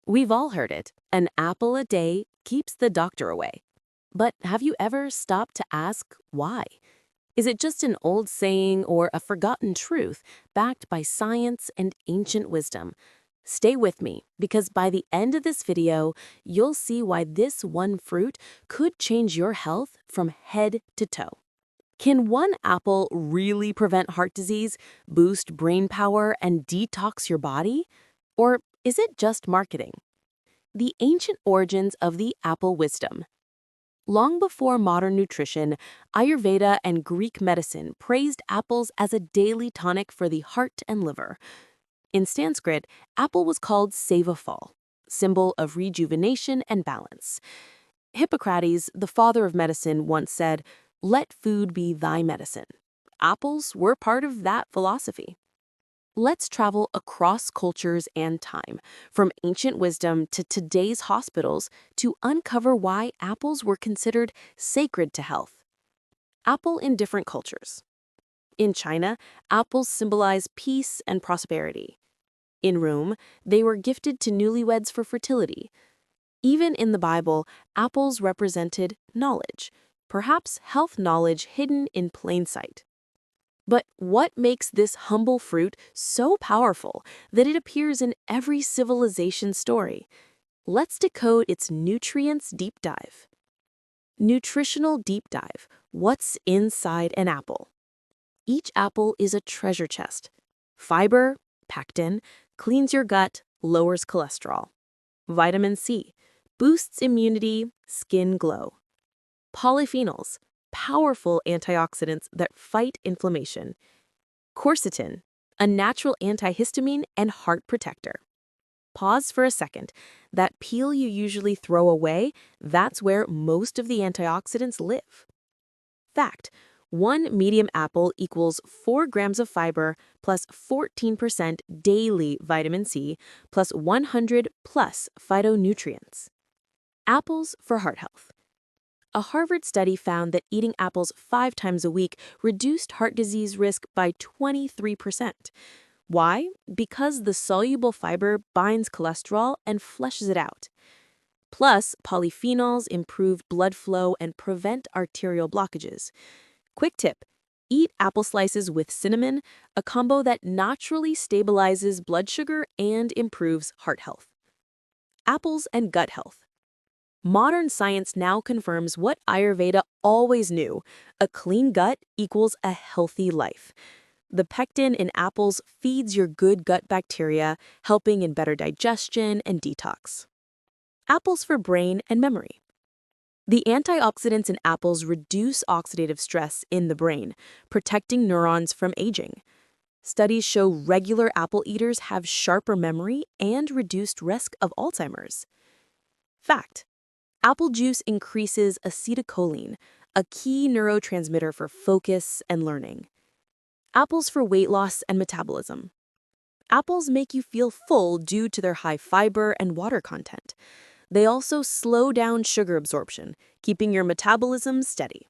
We've all heard it. An apple a day keeps the doctor away. But have you ever stopped to ask why? Is it just an old saying or a forgotten truth backed by science and ancient wisdom? Stay with me, because by the end of this video, you'll see why this one fruit could change your health from head to toe. Can one apple really prevent heart disease, boost brain power, and detox your body? Or is it just marketing? The ancient origins of the apple wisdom. Long before modern nutrition, Ayurveda and Greek medicine praised apples as a daily tonic for the heart and liver. In Sanskrit, apple was called Sevafal, symbol of rejuvenation and balance. Hippocrates, the father of medicine, once said, "Let food be thy medicine." Apples were part of that philosophy. Let's travel across cultures and time, from ancient wisdom to today's hospitals, to uncover why apples were considered sacred to health. Apple in different cultures. In China, apples symbolize peace and prosperity. In Rome, they were gifted to newlyweds for fertility. Even in the Bible, apples represented knowledge, perhaps health knowledge hidden in plain sight. But what makes this humble fruit so powerful that it appears in every civilization story? Let's decode its nutrients deep dive. Nutritional deep dive. What's inside an apple? Each apple is a treasure chest. Fiber, pectin, cleans your gut, lowers cholesterol. Vitamin C, boosts immunity, skin glow. Polyphenols, powerful antioxidants that fight inflammation. Quercetin, a natural antihistamine and heart protector. Pause for a second. That peel you usually throw away, that's where most of the antioxidants live. Fact: one medium apple equals 4 grams of fiber plus 14% daily vitamin C plus 100 plus phytonutrients. Apples for heart health. A Harvard study found that eating apples 5 times a week reduced heart disease risk by 23%. Why? Because the soluble fiber binds cholesterol and flushes it out. Plus, polyphenols improve blood flow and prevent arterial blockages. Quick tip: eat apple slices with cinnamon, a combo that naturally stabilizes blood sugar and improves heart health. Apples and gut health. Modern science now confirms what Ayurveda always knew: a clean gut equals a healthy life. The pectin in apples feeds your good gut bacteria, helping in better digestion and detox. Apples for brain and memory. The antioxidants in apples reduce oxidative stress in the brain, protecting neurons from aging. Studies show regular apple eaters have sharper memory and reduced risk of Alzheimer's. Fact: apple juice increases acetylcholine, a key neurotransmitter for focus and learning. Apples for weight loss and metabolism. Apples make you feel full due to their high fiber and water content. They also slow down sugar absorption, keeping your metabolism steady.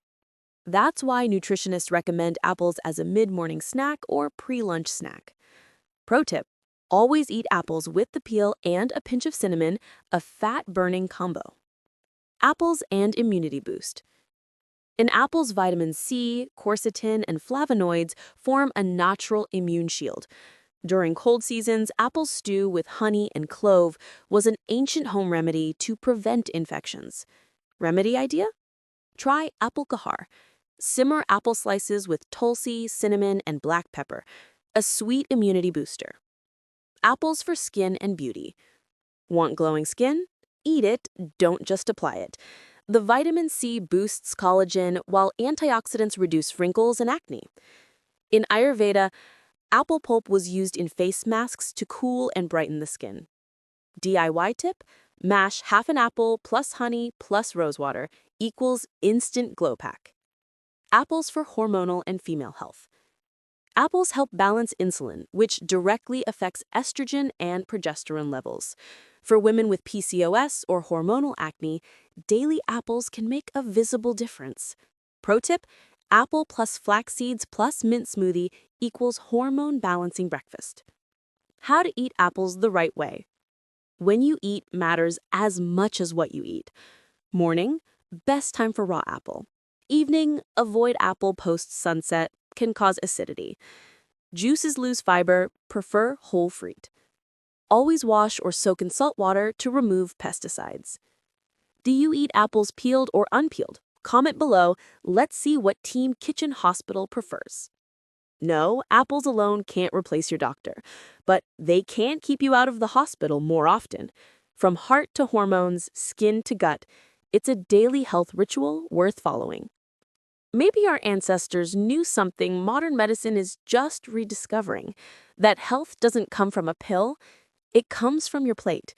That's why nutritionists recommend apples as a mid-morning snack or pre-lunch snack. Pro tip: always eat apples with the peel and a pinch of cinnamon, a fat-burning combo. Apples and immunity boost. In apples, vitamin C, quercetin, and flavonoids form a natural immune shield. During cold seasons, apple stew with honey and clove was an ancient home remedy to prevent infections. Remedy idea? Try apple kahar. Simmer apple slices with tulsi, cinnamon, and black pepper, a sweet immunity booster. Apples for skin and beauty. Want glowing skin? Eat it, don't just apply it. The vitamin C boosts collagen, while antioxidants reduce wrinkles and acne. In Ayurveda, apple pulp was used in face masks to cool and brighten the skin. DIY tip: mash half an apple plus honey plus rosewater equals instant glow pack. Apples for hormonal and female health. Apples help balance insulin, which directly affects estrogen and progesterone levels. For women with PCOS or hormonal acne, daily apples can make a visible difference. Pro tip: apple plus flax seeds plus mint smoothie equals hormone balancing breakfast. How to eat apples the right way. When you eat matters as much as what you eat. Morning, best time for raw apple. Evening, avoid apple post-sunset, can cause acidity. Juices lose fiber, prefer whole fruit. Always wash or soak in salt water to remove pesticides. Do you eat apples peeled or unpeeled? Comment below. Let's see what Team Kitchen Hospital prefers. No, apples alone can't replace your doctor, but they can keep you out of the hospital more often. From heart to hormones, skin to gut, it's a daily health ritual worth following. Maybe our ancestors knew something modern medicine is just rediscovering, that health doesn't come from a pill, it comes from your plate.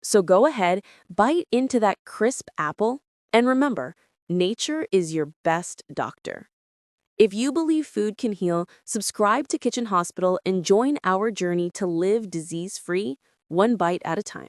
So go ahead, bite into that crisp apple, and remember, nature is your best doctor. If you believe food can heal, subscribe to Kitchen Hospital and join our journey to live disease-free, one bite at a time.